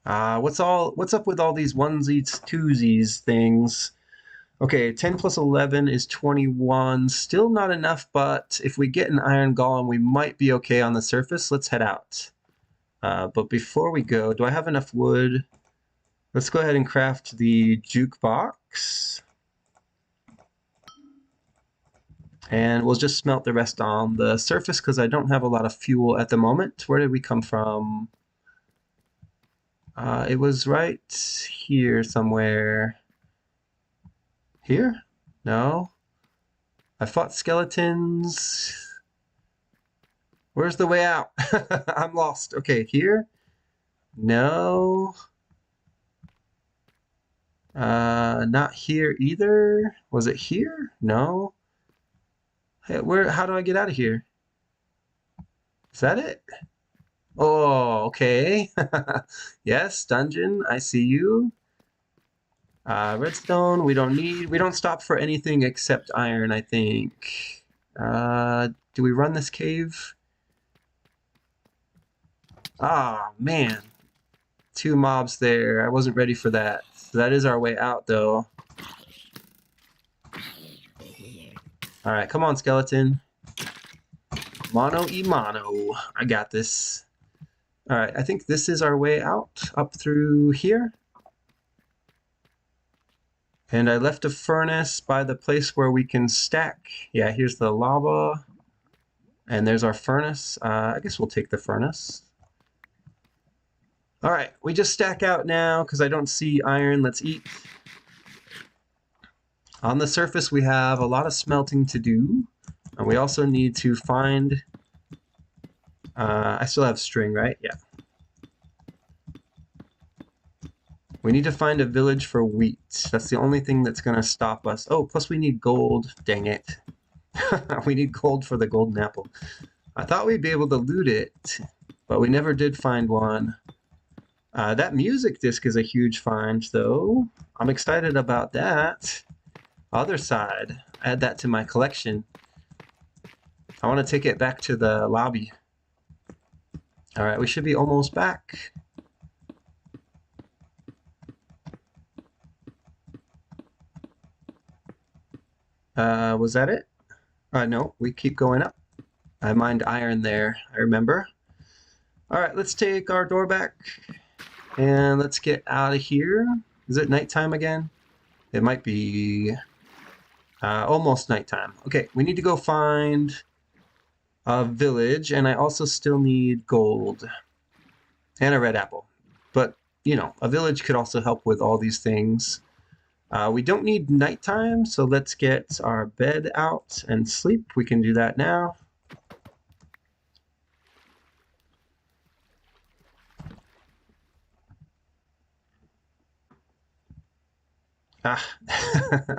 What's up with all these onesies, twosies things? Okay, 10 plus 11 is 21. Still not enough, but if we get an iron golem, we might be okay on the surface. Let's head out. But before we go, do I have enough wood? Let's go ahead and craft the jukebox. And we'll just smelt the rest on the surface because I don't have a lot of fuel at the moment. Where did we come from? It was right here somewhere. Here? No. I fought skeletons. Where's the way out? I'm lost. Okay, here? No. Not here either. Was it here? No. Hey, how do I get out of here? Is that it? Oh, okay. Yes, dungeon, I see you. Redstone, we don't need. We don't stop for anything except iron, I think. Do we run this cave? Ah, man. 2 mobs there. I wasn't ready for that. So that is our way out, though. All right, come on, skeleton. Mono e mono. I got this. All right, I think this is our way out, up through here. And I left a furnace by the place where we can stack. Yeah, here's the lava. And there's our furnace. I guess we'll take the furnace. All right, we just stack out now because I don't see iron. Let's eat. On the surface, we have a lot of smelting to do. And we also need to find... I still have string, right? Yeah. We need to find a village for wheat. That's the only thing that's going to stop us. Oh, plus we need gold. Dang it. We need gold for the golden apple. I thought we'd be able to loot it, but we never did find one. That music disc is a huge find, though. I'm excited about that. Other side. Add that to my collection. I want to take it back to the lobby. All right, we should be almost back. Was that it? No, we keep going up. I mined iron there, I remember. All right, let's take our door back and let's get out of here. Is it nighttime again? It might be almost nighttime. Okay, we need to go find a village, and I also still need gold and a red apple. But, you know, a village could also help with all these things. We don't need nighttime, so let's get our bed out and sleep. We can do that now. Ah,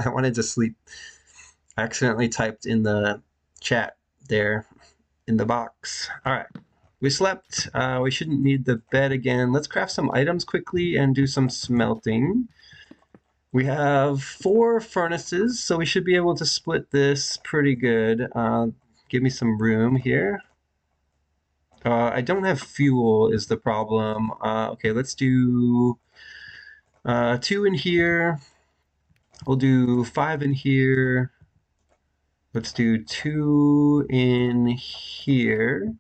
I wanted to sleep. I accidentally typed in the chat there in the box. All right, we slept. We shouldn't need the bed again. Let's craft some items quickly and do some smelting. We have 4 furnaces, so we should be able to split this pretty good. Give me some room here. I don't have fuel is the problem. Okay, let's do 2 in here. We'll do 5 in here. Let's do 2 in here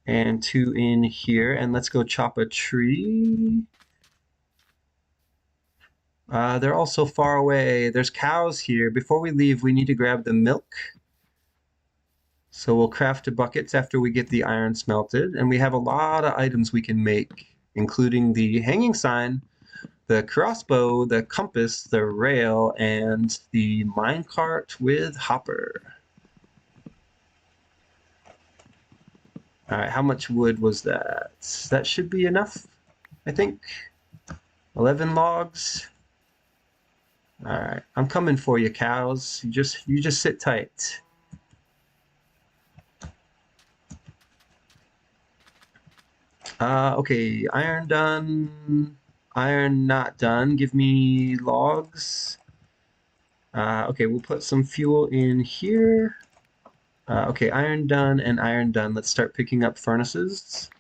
and 2 in here. And let's go chop a tree. They're all so far away. There's cows here. Before we leave, we need to grab the milk. So we'll craft buckets after we get the iron smelted. And we have a lot of items we can make, including the hanging sign, the crossbow, the compass, the rail, and the minecart with hopper. All right, how much wood was that? That should be enough, I think. 11 logs. All right, I'm coming for you, cows. You just sit tight. Okay, iron done. Iron not done. Give me logs. Okay, we'll put some fuel in here. Okay, iron done and iron done. Let's start picking up furnaces.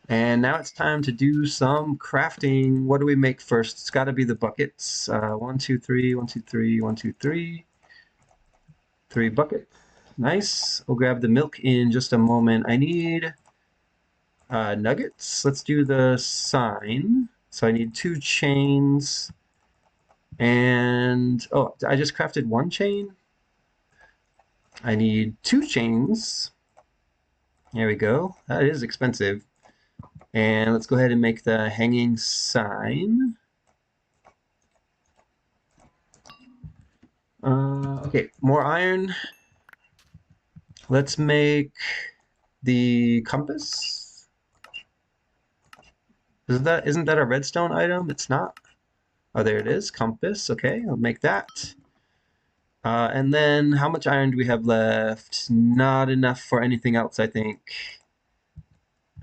And now it's time to do some crafting. What do we make first? It's got to be the buckets. 1, 2, 3, 1, 2, 3, 1, 2, 3. 3 buckets. Nice. We'll grab the milk in just a moment. I need nuggets. Let's do the sign. So I need 2 chains. And, oh, I just crafted 1 chain. I need 2 chains. There we go. That is expensive. And let's go ahead and make the hanging sign. Okay, more iron. Let's make the compass. Isn't that a redstone item? It's not. Oh, there it is, compass. Okay, I'll make that. And then how much iron do we have left? Not enough for anything else, I think.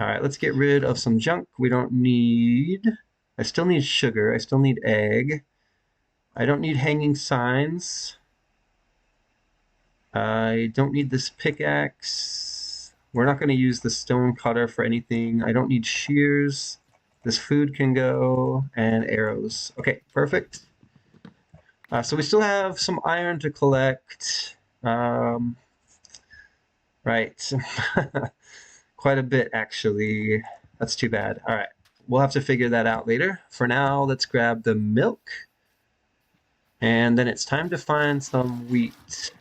All right, let's get rid of some junk we don't need. I still need sugar. I still need egg. I don't need hanging signs. I don't need this pickaxe. We're not going to use the stone cutter for anything. I don't need shears. This food can go, and arrows. Okay, perfect. So we still have some iron to collect. Right. Quite a bit, actually. That's too bad. All right. We'll have to figure that out later. For now, let's grab the milk. And then it's time to find some wheat.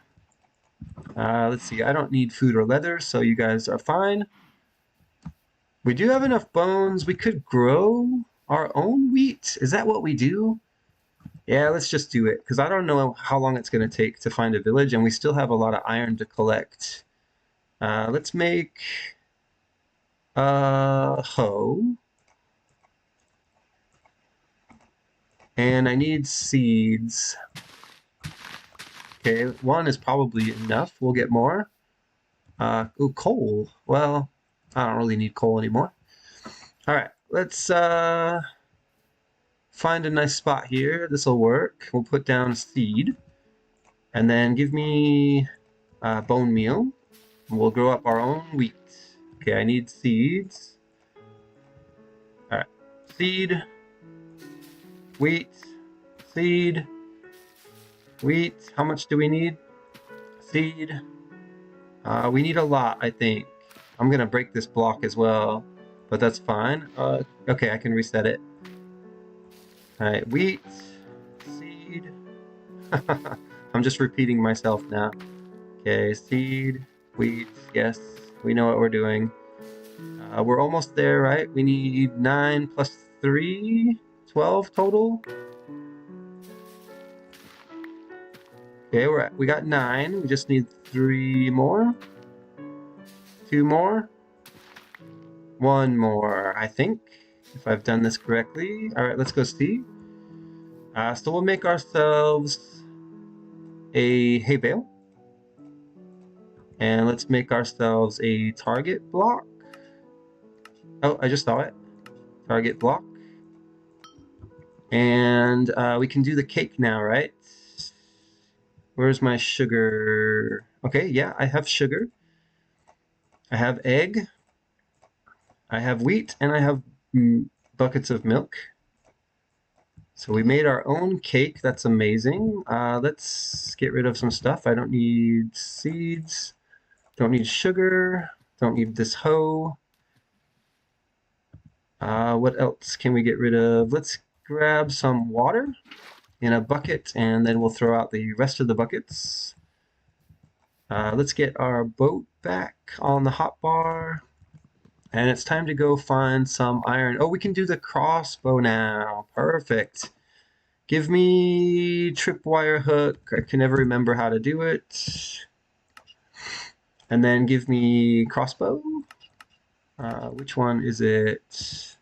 Let's see. I don't need food or leather, so you guys are fine. We do have enough bones. We could grow our own wheat. Is that what we do? Yeah, let's just do it, because I don't know how long it's going to take to find a village, and we still have a lot of iron to collect. Let's make a hoe. And I need seeds. Okay, 1 is probably enough. We'll get more. Ooh, coal. Well, I don't really need coal anymore. All right, let's find a nice spot here. This will work. We'll put down seed. And then give me bone meal. We'll grow up our own wheat. Okay, I need seeds. All right, seed, wheat, seed, wheat. How much do we need? Seed. We need a lot, I think. I'm gonna break this block as well, but that's fine. Okay, I can reset it. All right, wheat, seed. I'm just repeating myself now. Okay, seed, wheat, yes, we know what we're doing. We're almost there, right? We need 9 plus 3, 12 total. Okay, we got 9. We just need 3 more. 2 more. 1 more, I think, if I've done this correctly. All right, let's go see. So we'll make ourselves a hay bale. And let's make ourselves a target block. Oh, I just saw it. Target block. And we can do the cake now, right? Where's my sugar? Okay, yeah, I have sugar. I have egg. I have wheat, and I have buckets of milk. So we made our own cake. That's amazing. Let's get rid of some stuff. I don't need seeds. Don't need sugar. Don't need this hoe. What else can we get rid of? Let's grab some water in a bucket, and then we'll throw out the rest of the buckets. Let's get our boat back on the hotbar. And it's time to go find some iron. Oh, we can do the crossbow now. Perfect. Give me tripwire hook. I can never remember how to do it. And then give me crossbow. Which one is it?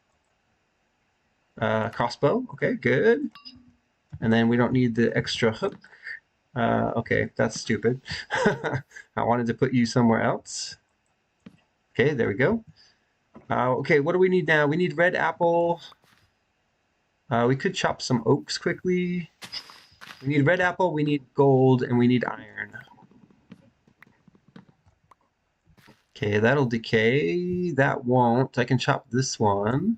Crossbow. Okay, good. And then we don't need the extra hook. Okay, that's stupid. I wanted to put you somewhere else. Okay, there we go. Okay, what do we need now? We need red apple. We could chop some oaks quickly. We need red apple, we need gold, and we need iron. Okay, that'll decay. That won't. I can chop this one.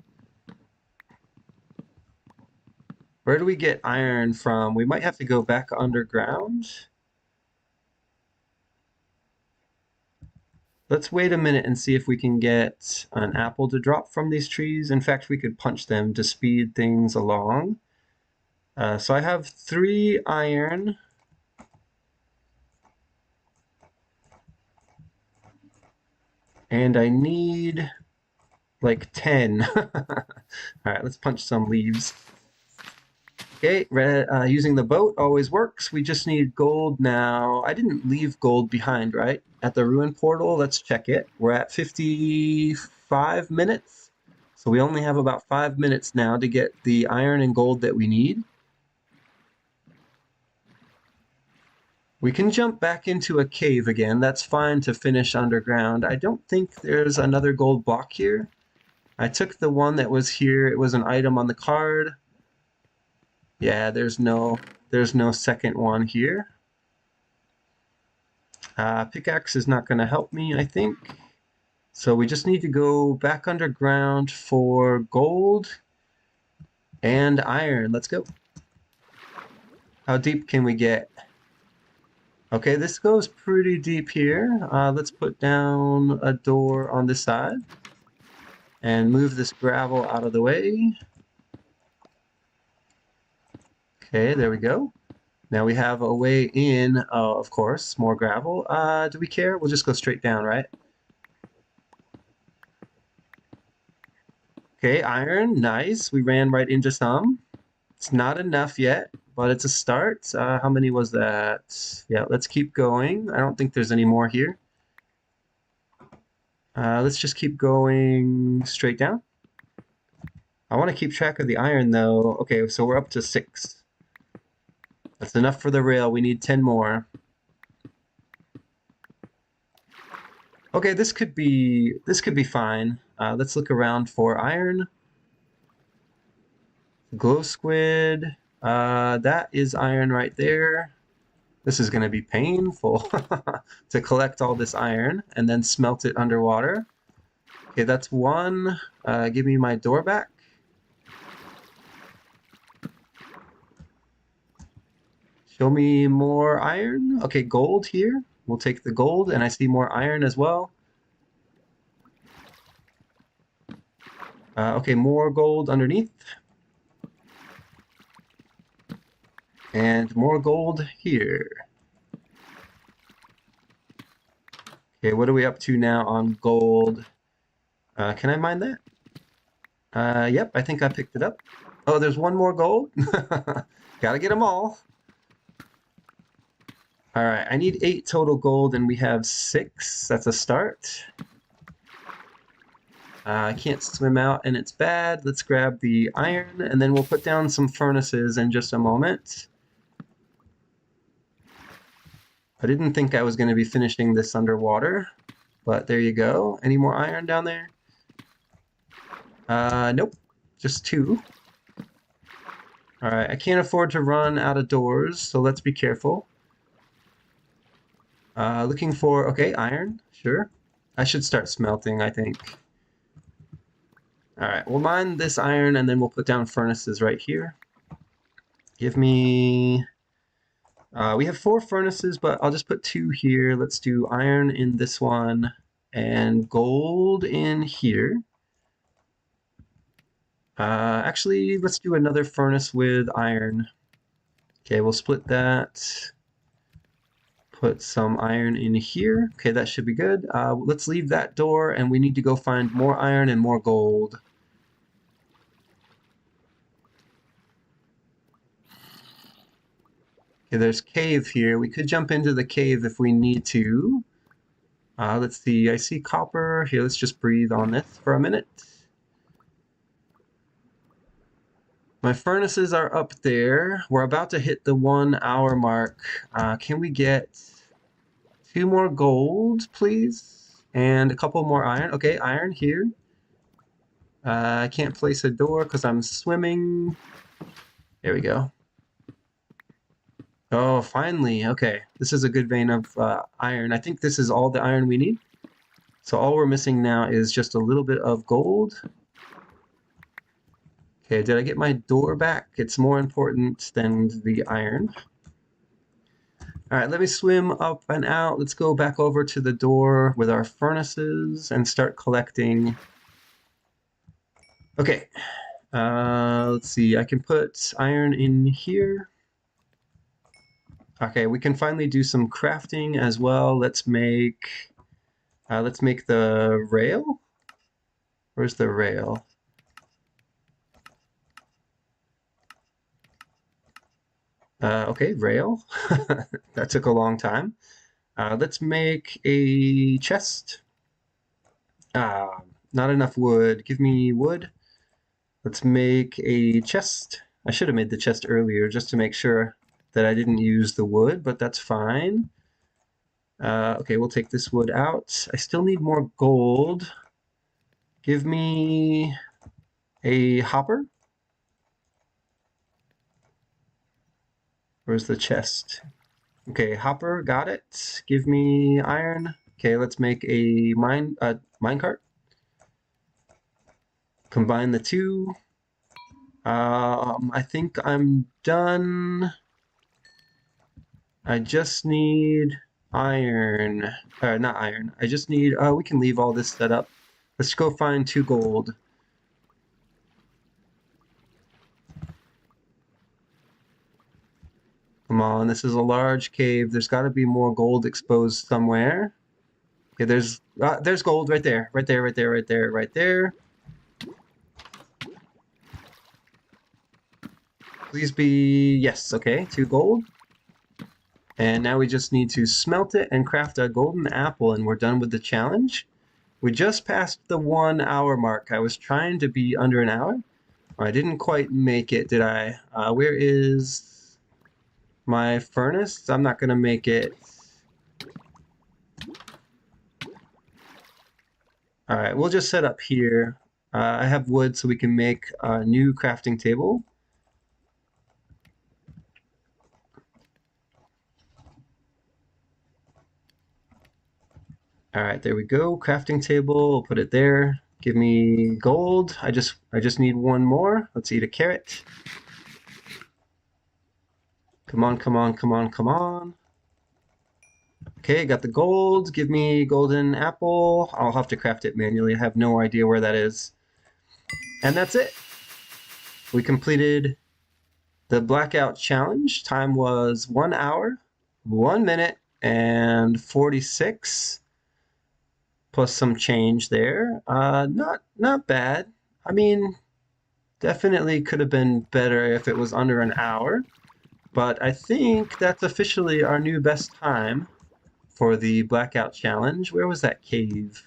Where do we get iron from? We might have to go back underground. Let's wait a minute and see if we can get an apple to drop from these trees. In fact, we could punch them to speed things along. So I have 3 iron. And I need like 10. All right, let's punch some leaves. Okay, using the boat always works. We just need gold now. I didn't leave gold behind, right? At the ruin portal, let's check it. We're at 55 minutes. So we only have about 5 minutes now to get the iron and gold that we need. We can jump back into a cave again. That's fine to finish underground. I don't think there's another gold block here. I took the one that was here. It was an item on the card. Yeah, there's no second one here. Pickaxe is not going to help me, I think. So we just need to go back underground for gold and iron. Let's go. How deep can we get? Okay, this goes pretty deep here. Let's put down a door on this side and move this gravel out of the way. Okay, there we go. Now we have a way in, of course, more gravel. Do we care? We'll just go straight down, right? Okay, iron, nice. We ran right into some. It's not enough yet, but it's a start. How many was that? Yeah, let's keep going. I don't think there's any more here. Let's just keep going straight down. I want to keep track of the iron, though. Okay, so we're up to 6. That's enough for the rail. We need 10 more. Okay, this could be fine. Let's look around for iron. Glow squid. That is iron right there. This is going to be painful to collect all this iron and then smelt it underwater. Okay, that's one. Give me my door back. Show me more iron. Okay, gold here. We'll take the gold, and I see more iron as well. Okay, more gold underneath. And more gold here. Okay, what are we up to now on gold? Can I mine that? Yep, I think I picked it up. Oh, there's one more gold? Gotta get them all. All right, I need 8 total gold, and we have 6. That's a start. I can't swim out, and it's bad. Let's grab the iron, and then we'll put down some furnaces in just a moment. I didn't think I was going to be finishing this underwater, but there you go. Any more iron down there? Nope, just 2. All right, I can't afford to run out of doors, so let's be careful. Looking for, okay, iron, sure. I should start smelting, I think. All right, we'll mine this iron, and then we'll put down furnaces right here. Give me... we have 4 furnaces, but I'll just put 2 here. Let's do iron in this one, and gold in here. Actually, let's do another furnace with iron. Okay, we'll split that. Put some iron in here. Okay, that should be good. Let's leave that door, and we need to go find more iron and more gold. Okay, there's cave here. We could jump into the cave if we need to. Let's see. I see copper. Here, let's just breathe on this for a minute. My furnaces are up there. We're about to hit the 1 hour mark. Can we get 2 more gold, please? And a couple more iron. Okay, iron here. I can't place a door because I'm swimming. There we go. Oh, finally. Okay, this is a good vein of iron. I think this is all the iron we need. So all we're missing now is just a little bit of gold. Okay, did I get my door back? It's more important than the iron. All right, let me swim up and out. Let's go back over to the door with our furnaces and start collecting. Okay, let's see. I can put iron in here. Okay, we can finally do some crafting as well. Let's make the rail. Where's the rail? Okay, rail. That took a long time. Let's make a chest. Not enough wood. Give me wood. Let's make a chest. I should have made the chest earlier just to make sure that I didn't use the wood, but that's fine. Okay, we'll take this wood out. I still need more gold. Give me a hopper. Where's the chest? Okay, hopper, got it. Give me iron. Okay, let's make a minecart. Combine the 2. I think I'm done. I just need iron. Not iron. I just need, we can leave all this set up. Let's go find 2 gold. Come on, this is a large cave. There's got to be more gold exposed somewhere. Okay, there's gold right there. Right there, right there, right there, right there. Please be, yes, okay, 2 gold. And now we just need to smelt it and craft a golden apple, and we're done with the challenge. We just passed the 1 hour mark. I was trying to be under an hour. I didn't quite make it, did I? Where is my furnace? I'm not gonna make it. All right, we'll just set up here. I have wood so we can make a new crafting table. All right, there we go. Crafting table, we'll put it there. Give me gold. I just need one more. Let's eat a carrot. Come on, come on, come on, come on. Okay, got the gold. Give me golden apple. I'll have to craft it manually. I have no idea where that is. And that's it. We completed the blackout challenge. Time was 1 hour, 1 minute, and 46, plus some change there. Not bad. I mean, definitely could have been better if it was under an hour, but I think that's officially our new best time for the blackout challenge. Where was that cave?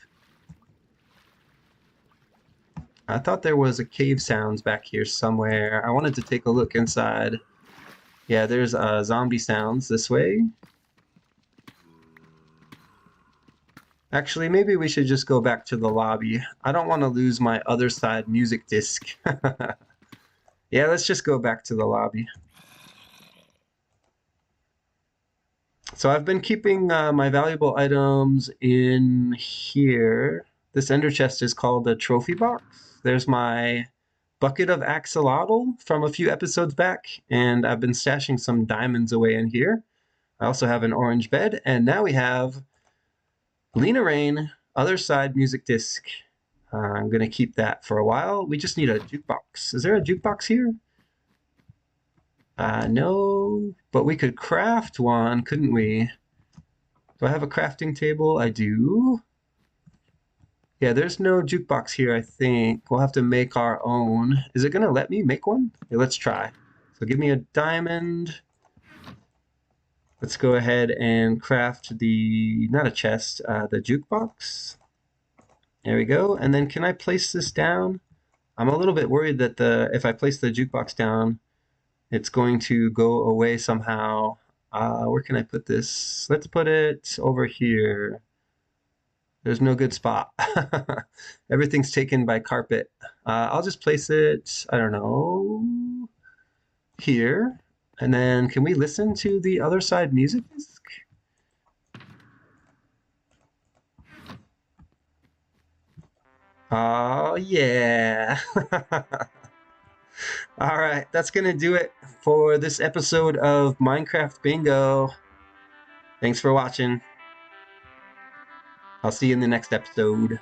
I thought there was a cave sounds back here somewhere. I wanted to take a look inside. Yeah, there's zombie sounds this way. Actually, maybe we should just go back to the lobby. I don't want to lose my other side music disc. Yeah, let's just go back to the lobby. So I've been keeping my valuable items in here. This ender chest is called a trophy box. There's my bucket of axolotl from a few episodes back, and I've been stashing some diamonds away in here. I also have an orange bed, and now we have Lena Rain, other side music disc. I'm going to keep that for a while. We just need a jukebox. Is there a jukebox here? No, but we could craft one, couldn't we? Do I have a crafting table? I do. Yeah, there's no jukebox here, I think. We'll have to make our own. Is it going to let me make one? Yeah, let's try. So give me a diamond. Let's go ahead and craft the, not a chest, the jukebox. There we go. And then can I place this down? I'm a little bit worried that if I place the jukebox down, it's going to go away somehow. Where can I put this? Let's put it over here. There's no good spot. Everything's taken by carpet. I'll just place it, I don't know, here. And then can we listen to the other side music disc? Oh, yeah. All right, that's going to do it for this episode of Minecraft Bingo. Thanks for watching. I'll see you in the next episode.